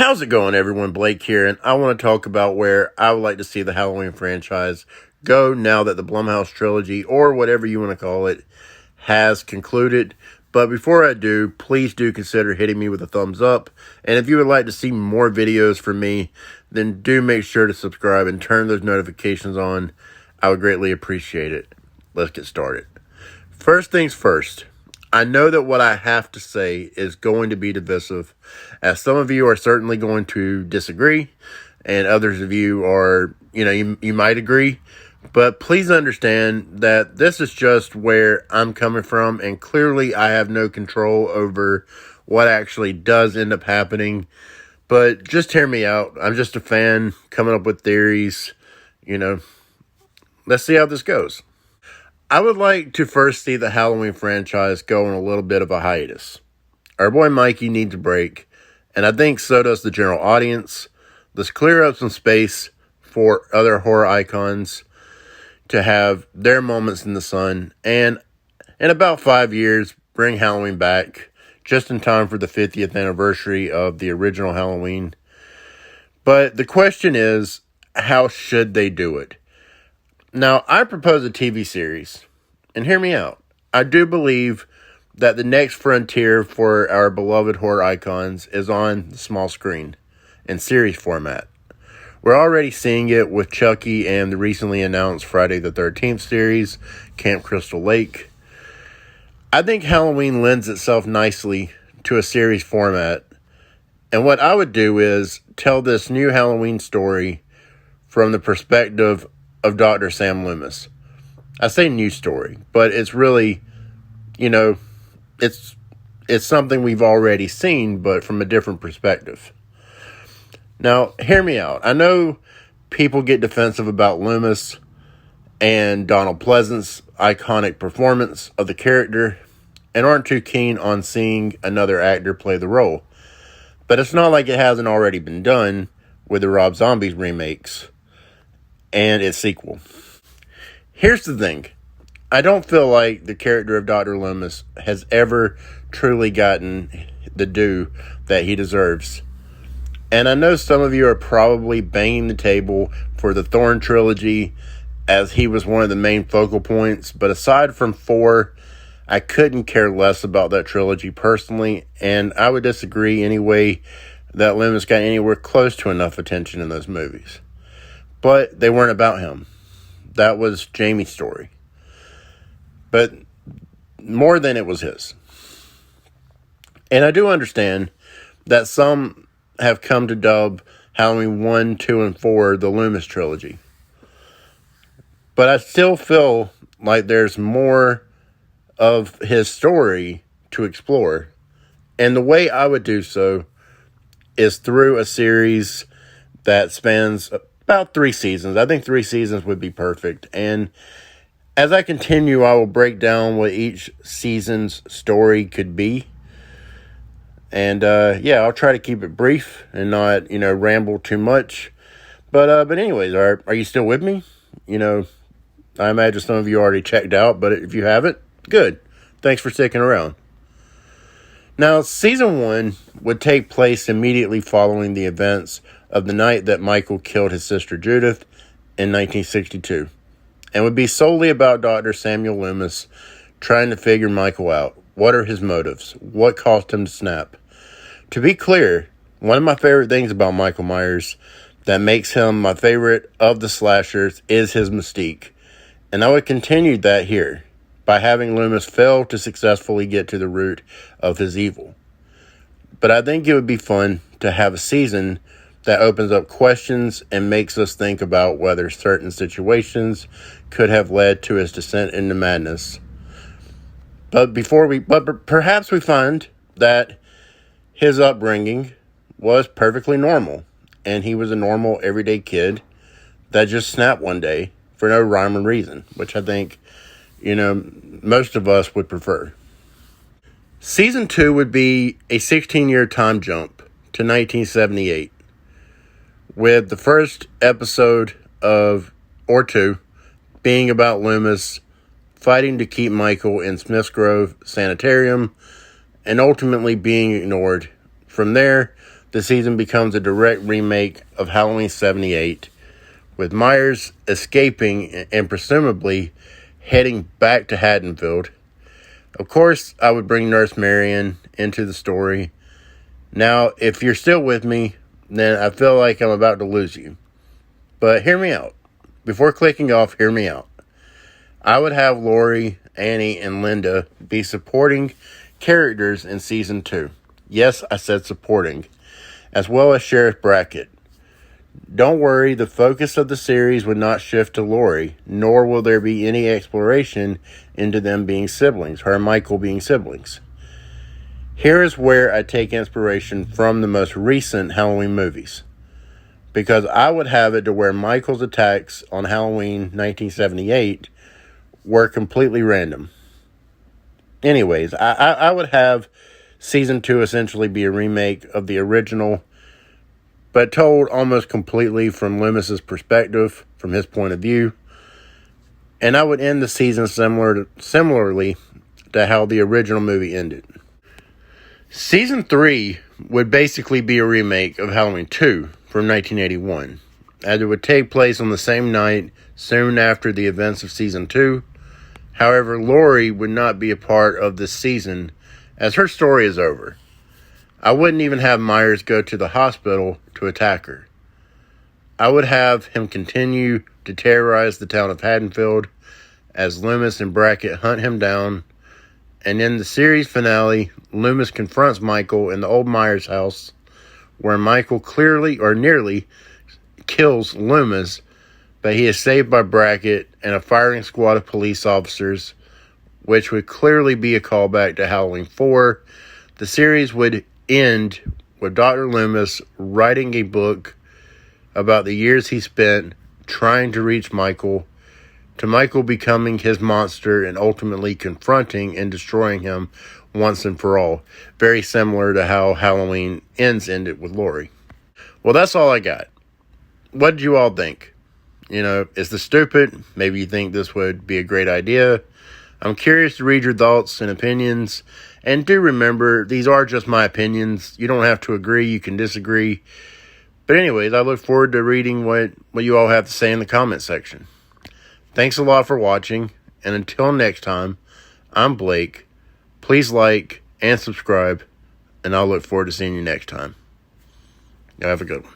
How's it going, everyone? Blake here, and I want to talk about where I would like to see the Halloween franchise go now that the Blumhouse trilogy, or whatever you want to call it, has concluded. But before I do, please do consider hitting me with a thumbs up. And if you would like to see more videos from me, then do make sure to subscribe and turn those notifications on. I would greatly appreciate it. Let's get started. First things first. I know that what I have to say is going to be divisive, as some of you are certainly going to disagree, and others of you are, you might agree. But please understand that this is just where I'm coming from, and clearly I have no control over what actually does end up happening. But just hear me out. I'm just a fan coming up with theories. Let's see how this goes. I would like to first see the Halloween franchise go on a little bit of a hiatus. Our boy Mikey needs a break, and I think so does the general audience. Let's clear up some space for other horror icons to have their moments in the sun, and in about 5 years, bring Halloween back, just in time for the 50th anniversary of the original Halloween. But the question is, how should they do it? Now, I propose a TV series, and hear me out. I do believe that the next frontier for our beloved horror icons is on the small screen in series format. We're already seeing it with Chucky and the recently announced Friday the 13th series, Camp Crystal Lake. I think Halloween lends itself nicely to a series format, and what I would do is tell this new Halloween story from the perspective of Dr. Sam Loomis. I say new story, but it's really, it's something we've already seen, but from a different perspective. Now, hear me out. I know people get defensive about Loomis and Donald Pleasance's iconic performance of the character and aren't too keen on seeing another actor play the role. But it's not like it hasn't already been done with the Rob Zombie's remakes and its sequel. Here's the thing. I don't feel like the character of Dr. Loomis has ever truly gotten the due that he deserves. And I know some of you are probably banging the table for the Thorn trilogy, as he was one of the main focal points. But aside from 4, I couldn't care less about that trilogy personally, and I would disagree anyway that Loomis got anywhere close to enough attention in those movies. But they weren't about him. That was Jamie's story. But more than it was his. And I do understand that some have come to dub Halloween 1, 2, and 4 the Loomis trilogy. But I still feel like there's more of his story to explore. And the way I would do so is through a series that spans about 3 seasons. I think 3 seasons would be perfect. And as I continue, I will break down what each season's story could be. And I'll try to keep it brief and not, ramble too much. But anyways, are you still with me? I imagine some of you already checked out, but if you haven't, good. Thanks for sticking around. Now, season 1 would take place immediately following the events of the night that Michael killed his sister Judith in 1962, and would be solely about Dr. Samuel Loomis trying to figure Michael out. What are his motives? What caused him to snap? To be clear, one of my favorite things about Michael Myers that makes him my favorite of the slashers is his mystique, and I would continue that here by having Loomis fail to successfully get to the root of his evil. But I think it would be fun to have a season that opens up questions and makes us think about whether certain situations could have led to his descent into madness. But perhaps we find that his upbringing was perfectly normal, and he was a normal, everyday kid that just snapped one day for no rhyme or reason, which I think, most of us would prefer. Season 2 would be a 16-year time jump to 1978, with the first episode or 2 being about Loomis fighting to keep Michael in Smith's Grove Sanitarium and ultimately being ignored. From there, the season becomes a direct remake of Halloween 78, with Myers escaping and presumably heading back to Haddonfield. Of course, I would bring Nurse Marion into the story. Now, if you're still with me, then I feel like I'm about to lose you. But hear me out. Before clicking off, hear me out. I would have Lori, Annie, and Linda be supporting characters in Season 2. Yes, I said supporting. As well as Sheriff Brackett. Don't worry, the focus of the series would not shift to Lori, nor will there be any exploration into them being siblings, her and Michael being siblings. Here is where I take inspiration from the most recent Halloween movies. Because I would have it to where Michael's attacks on Halloween 1978 were completely random. Anyways, I would have Season 2 essentially be a remake of the original, but told almost completely from Loomis's perspective, from his point of view. And I would end the season similarly to how the original movie ended. Season 3 would basically be a remake of Halloween 2 from 1981, as it would take place on the same night soon after the events of Season 2. However, Lori would not be a part of this season, as her story is over. I wouldn't even have Myers go to the hospital to attack her. I would have him continue to terrorize the town of Haddonfield as Loomis and Brackett hunt him down. And in the series finale, Loomis confronts Michael in the old Myers house, where Michael clearly or nearly kills Loomis, but he is saved by Brackett and a firing squad of police officers, which would clearly be a callback to Halloween 4. The series would end with Dr. Loomis writing a book about the years he spent trying to reach Michael, to Michael becoming his monster and ultimately confronting and destroying him once and for all. Very similar to how Halloween Ends ended with Lori. Well, that's all I got. What did you all think? Is this stupid? Maybe you think this would be a great idea. I'm curious to read your thoughts and opinions. And do remember, these are just my opinions. You don't have to agree. You can disagree. But anyways, I look forward to reading what you all have to say in the comment section. Thanks a lot for watching. And until next time, I'm Blake. Please like and subscribe. And I'll look forward to seeing you next time. Y'all have a good one.